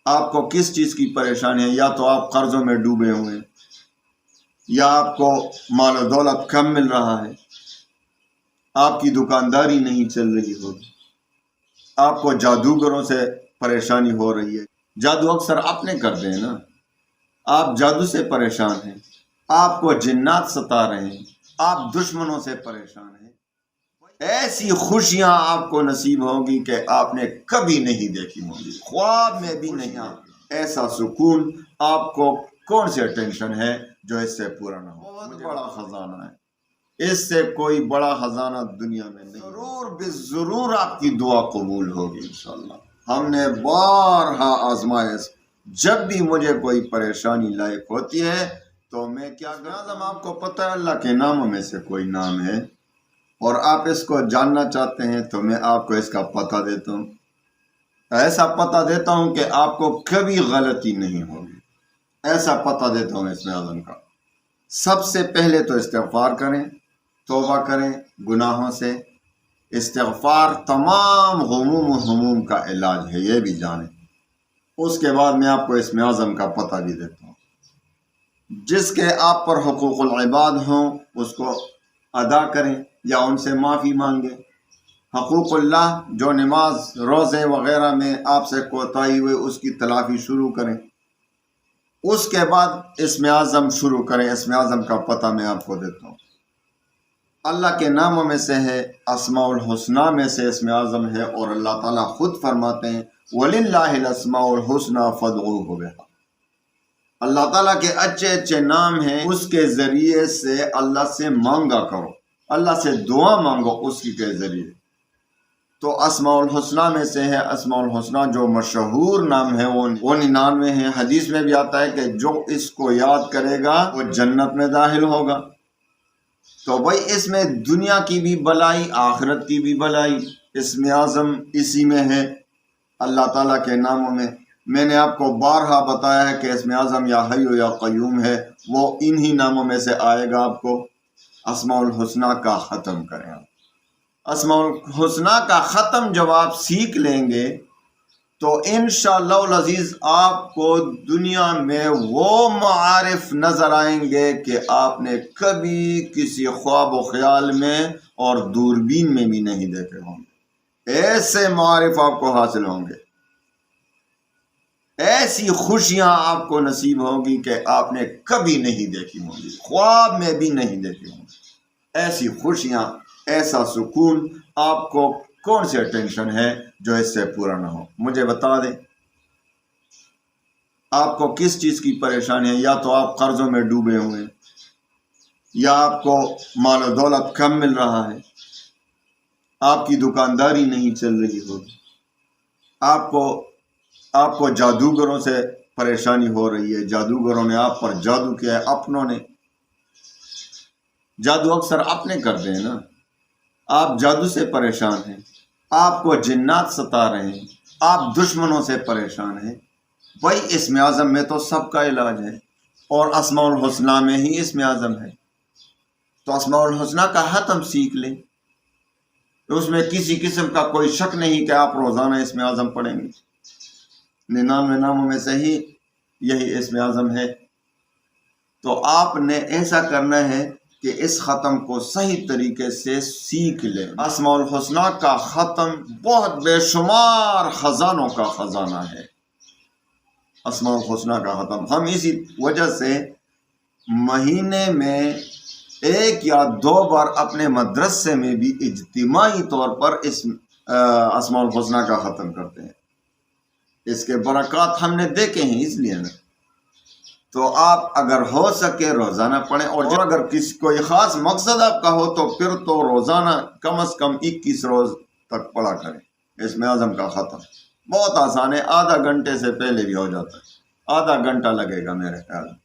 آپ کو کس چیز کی پریشانی ہے؟ یا تو آپ قرضوں میں ڈوبے ہوئے ہیں، یا آپ کو مال و دولت کم مل رہا ہے، آپ کی دکانداری نہیں چل رہی ہوگی، آپ کو جادوگروں سے پریشانی ہو رہی ہے۔ جادو اکثر اپنے کرتے ہیں نا، آپ جادو سے پریشان ہیں، آپ کو جنات ستا رہے ہیں، آپ دشمنوں سے پریشان ہیں، ایسی خوشیاں آپ کو نصیب ہوں گی کہ آپ نے کبھی نہیں دیکھی ہوں گی، خواب میں بھی نہیں آتی۔ ایسا سکون آپ کو کون سے ٹینشن ہے جو اس سے پورا نہ ہو؟ بہت بڑا خزانہ ہے، اس سے کوئی بڑا خزانہ دنیا میں نہیں۔ ضرور آپ کی دعا قبول ہوگی انشاءاللہ۔ ہم نے بارہا آزمائش، جب بھی مجھے کوئی پریشانی لاحق ہوتی ہے تو میں کیا کرتا ہوں، آپ کو پتہ ہے اللہ کے ناموں میں سے کوئی نام ہے اور آپ اس کو جاننا چاہتے ہیں تو میں آپ کو اس کا پتہ دیتا ہوں، ایسا پتہ دیتا ہوں کہ آپ کو کبھی غلطی نہیں ہوگی، ایسا پتہ دیتا ہوں اسم اعظم کا۔ سب سے پہلے تو استغفار کریں، توبہ کریں گناہوں سے۔ استغفار تمام غموم و ہموم کا علاج ہے، یہ بھی جانیں۔ اس کے بعد میں آپ کو اسم اعظم کا پتہ بھی دیتا ہوں۔ جس کے آپ پر حقوق العباد ہوں اس کو ادا کریں یا ان سے معافی مانگیں۔ حقوق اللہ جو نماز روزے وغیرہ میں آپ سے کوتاہی ہوئے اس کی تلافی شروع کریں۔ اس کے بعد اسم اعظم شروع کریں۔ اسم اعظم کا پتہ میں آپ کو دیتا ہوں۔ اللہ کے ناموں میں سے ہے، اسماء الحسنہ میں سے اسم اعظم ہے، اور اللہ تعالیٰ خود فرماتے ہیں وَلِلَّهِ الْأَسْمَاءُ الْحُسْنَىٰ فَادْعُوهُ بِهَا۔ اللہ تعالیٰ کے اچھے اچھے نام ہیں، اس کے ذریعے سے اللہ سے مانگا کرو، اللہ سے دعا مانگو اس کے ذریعے۔ تو اسماء الحسنہ میں سے ہے، اسماء الحسنہ جو مشہور نام ہے وہ 99 ہیں۔ حدیث میں بھی آتا ہے کہ جو اس کو یاد کرے گا وہ جنت میں داخل ہوگا۔ تو بھائی اس میں دنیا کی بھی بلائی آخرت کی بھی بلائی، اسم اعظم اسی میں ہے، اللہ تعالیٰ کے ناموں میں۔ میں نے آپ کو بارہا بتایا ہے کہ اسم اعظم یا حی یا قیوم ہے، وہ انہی ناموں میں سے آئے گا۔ آپ کو اسماء الحسنہ کا ختم کریں۔ اسماء الحسنہ کا ختم جب آپ سیکھ لیں گے تو انشاءاللہ العزیز آپ کو دنیا میں وہ معارف نظر آئیں گے کہ آپ نے کبھی کسی خواب و خیال میں اور دوربین میں بھی نہیں دیکھے ہوں گے۔ ایسے معارف آپ کو حاصل ہوں گے، ایسی خوشیاں آپ کو نصیب ہوں گی کہ آپ نے کبھی نہیں دیکھی ہوں گی، خواب میں بھی نہیں دیکھی ہوں گی۔ ایسی خوشیاں، ایسا سکون آپ کو کون سے ٹینشن ہے جو اس سے پورا نہ ہو؟ مجھے بتا دیں، آپ کو کس چیز کی پریشانی ہے؟ یا تو آپ قرضوں میں ڈوبے ہوئے ہیں، یا آپ کو مال و دولت کم مل رہا ہے، آپ کی دکانداری نہیں چل رہی ہوگی، آپ کو جادوگروں سے پریشانی ہو رہی ہے، جادوگروں نے آپ پر جادو کیا ہے، اپنوں نے۔ جادو اکثر اپنے کرتے ہیں نا، آپ جادو سے پریشان ہیں، آپ کو جنات ستا رہے ہیں، آپ دشمنوں سے پریشان ہیں۔ بھائی اسم اعظم میں تو سب کا علاج ہے، اور اسماء الحسنہ میں ہی اسم اعظم ہے۔ تو اسماء الحسنہ کا ختم سیکھ لیں، اس میں کسی قسم کا کوئی شک نہیں کہ آپ روزانہ اسم اعظم پڑھیں گے۔ 99 ناموں میں سے ہی یہی اسم اعظم ہے۔ تو آپ نے ایسا کرنا ہے کہ اس ختم کو صحیح طریقے سے سیکھ لیں۔ اسماء الحسنہ کا ختم بہت بے شمار خزانوں کا خزانہ ہے، اسماء الحسنہ کا ختم۔ ہم اسی وجہ سے مہینے میں 1 یا 2 بار اپنے مدرسے میں بھی اجتماعی طور پر اسماء الحسنہ کا ختم کرتے ہیں۔ اس کے برکات ہم نے دیکھے ہیں، اس لیے نا۔ تو آپ اگر ہو سکے روزانہ پڑھیں، اور جو اگر کوئی خاص مقصد آپ کا ہو تو پھر تو روزانہ کم از کم 21 روز تک پڑھا کریں۔ اسم اعظم کا ختم بہت آسان ہے، آدھا گھنٹے سے پہلے بھی ہو جاتا ہے، آدھا گھنٹہ لگے گا میرے خیال میں۔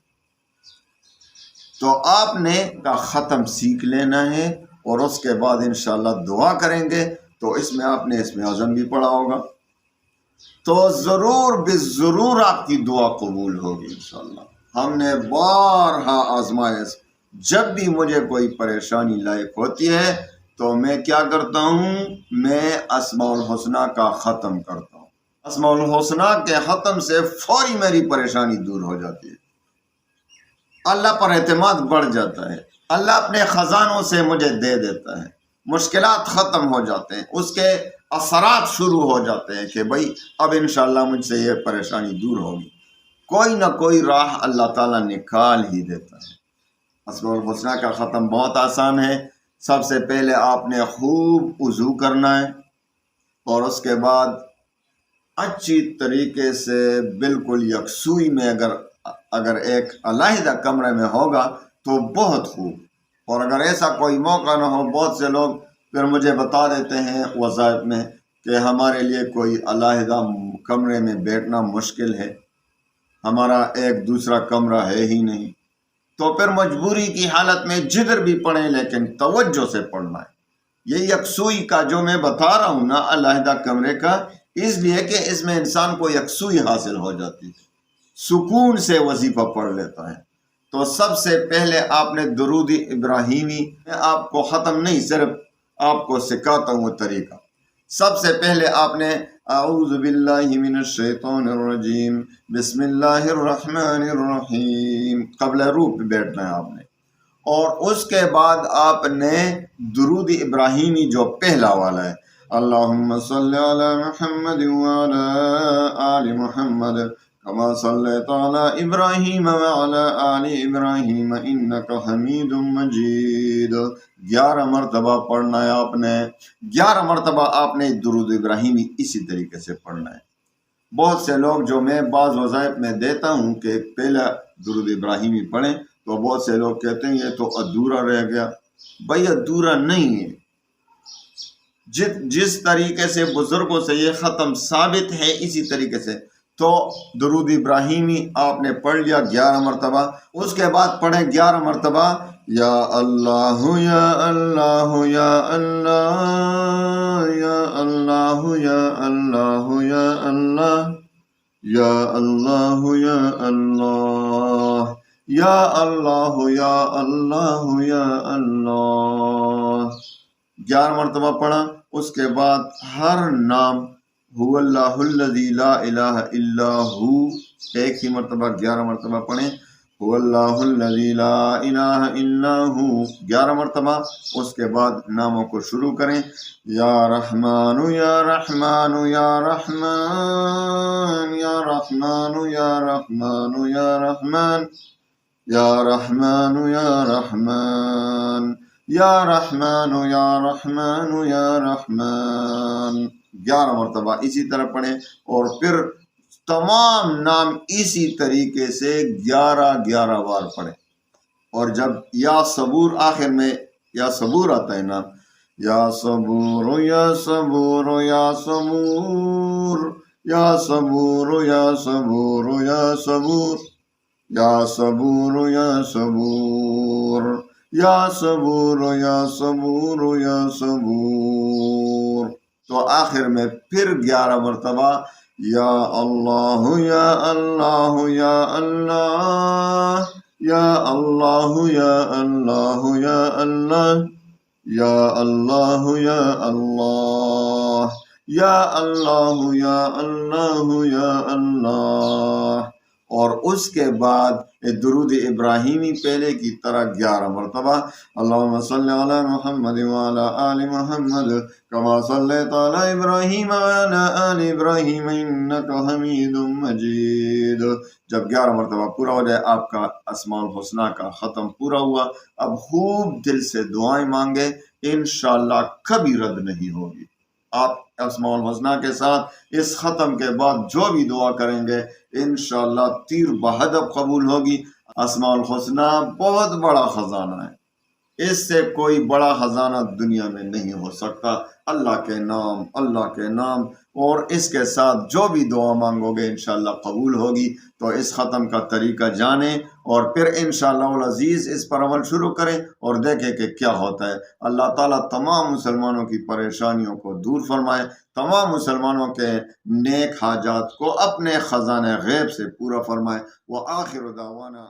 تو آپ نے کا ختم سیکھ لینا ہے، اور اس کے بعد انشاءاللہ دعا کریں گے تو اس میں آپ نے اسم اعظم بھی پڑھا ہوگا تو ضرور آپ کی دعا قبول ہوگی انشاءاللہ۔ ہم نے بارہا آزمائش، جب بھی مجھے کوئی پریشانی لاحق ہوتی ہے تو میں کیا کرتا ہوں، میں اسماء الحسنہ کا ختم کرتا ہوں۔ اسماء الحسنہ کے ختم سے فوری میری پریشانی دور ہو جاتی ہے، اللہ پر اعتماد بڑھ جاتا ہے، اللہ اپنے خزانوں سے مجھے دے دیتا ہے، مشکلات ختم ہو جاتے ہیں، اس کے اثرات شروع ہو جاتے ہیں کہ بھائی اب انشاءاللہ مجھ سے یہ پریشانی دور ہوگی، کوئی نہ کوئی راہ اللہ تعالیٰ نکال ہی دیتا ہے۔ اسماء الحسنہ کا ختم بہت آسان ہے۔ سب سے پہلے آپ نے خوب وضو کرنا ہے، اور اس کے بعد اچھی طریقے سے بالکل یکسوئی میں اگر ایک علیحدہ کمرے میں ہوگا تو بہت خوب، اور اگر ایسا کوئی موقع نہ ہو، بہت سے لوگ پھر مجھے بتا دیتے ہیں وظائف میں کہ ہمارے لیے کوئی علیحدہ کمرے میں بیٹھنا مشکل ہے، ہمارا ایک دوسرا کمرہ ہے ہی نہیں، تو پھر مجبوری کی حالت میں جدھر بھی پڑھیں لیکن توجہ سے پڑھنا ہے۔ یہ یکسوئی کا جو میں بتا رہا ہوں نا، علیحدہ کمرے کا، اس لیے کہ اس میں انسان کو یکسوئی حاصل ہو جاتی ہے، سکون سے وظیفہ پڑھ لیتا ہے۔ تو سب سے پہلے آپ نے درود ابراہیمی، میں آپ کو ختم نہیں، صرف آپ کو سکھاتا ہوں وہ طریقہ۔ سب سے پہلے آپ نے اعوذ باللہ من الشیطان الرجیم بسم اللہ الرحمن الرحیم قبل روح پہ بیٹھنا ہے آپ نے، اور اس کے بعد آپ نے درود ابراہیمی جو پہلا والا ہے، اللہم صلی علی محمد وعلی آل محمد کما صلیت علی ابراہیم وعلی آل ابراہیم انک حمید مجید، 11 مرتبہ پڑھنا ہے آپ نے۔ 11 مرتبہ آپ نے درود ابراہیمی اسی طریقے سے پڑھنا ہے۔ بہت سے لوگ جو میں بعض وظائف میں دیتا ہوں کہ پہلا درود ابراہیمی پڑھیں، تو بہت سے لوگ کہتے ہیں یہ تو ادھورا رہ گیا۔ بھائی ادھورا نہیں ہے، جس طریقے سے بزرگوں سے یہ ختم ثابت ہے اسی طریقے سے تو درود ابراہیمی آپ نے پڑھ لیا 11 مرتبہ، اس کے بعد پڑھیں 11 مرتبہ یا اللہ یا اللہ یا اللہ یا اللہ یا اللہ یا اللہ یا اللہ یا اللہ یا اللہ یا اللہ یا اللہ، 11 مرتبہ پڑھا۔ اس کے بعد ہر نام هو اللہ الذی لا الہ الا ہو ایک ہی مرتبہ 11 مرتبہ پڑھیں، هو اللہ الذی لا الہ الا ہو 11 مرتبہ۔ اس کے بعد ناموں کو شروع کریں، یا رحمان یا رحمان یا رحمان یا رحمان یا رحمان یا رحمان یا رحمان یا رحمان یا رحمان یا رحمان یا رحمان، 11 مرتبہ اسی طرح پڑھیں، اور پھر تمام نام اسی طریقے سے 11 بار پڑھیں۔ اور جب یا صبور آخر میں یا صبور آتا ہے نام، یا صبور یا صبور یا صبور یا صبور یا صبور یا صبور یا صبور یا صبور یا صبور یا صبور یا صبور، تو آخر میں پھر 11 مرتبہ یا اللہ یا اللہ یا اللہ یا اللہ یا اللہ یا اللہ یا اللہ یا اللہ یا اللہ یا اللہ یا اللہ، اور اس کے بعد درود ابراہیمی پہلے کی طرح 11 مرتبہ، اللہم صلی علی محمد وعلی آل محمد کما صلیت علی ابراہیم وعلی آل ابراہیم انک حمید مجید۔ جب 11 مرتبہ پورا ہو جائے آپ کا اسماء الحسنہ کا ختم پورا ہوا، اب خوب دل سے دعائیں مانگے، انشاءاللہ کبھی رد نہیں ہوگی۔ آپ اسماء الحسنہ کے ساتھ اس ختم کے بعد جو بھی دعا کریں گے انشاءاللہ تیر بہدف قبول ہوگی۔ اسماء الحسنہ بہت بڑا خزانہ ہے، اس سے کوئی بڑا خزانہ دنیا میں نہیں ہو سکتا۔ اللہ کے نام اور اس کے ساتھ جو بھی دعا مانگو گے انشاءاللہ قبول ہوگی۔ تو اس ختم کا طریقہ جانیں اور پھر انشاءاللہ العزیز اس پر عمل شروع کریں اور دیکھیں کہ کیا ہوتا ہے۔ اللہ تعالیٰ تمام مسلمانوں کی پریشانیوں کو دور فرمائے، تمام مسلمانوں کے نیک حاجات کو اپنے خزانہ غیب سے پورا فرمائے۔ وآخر دعوانا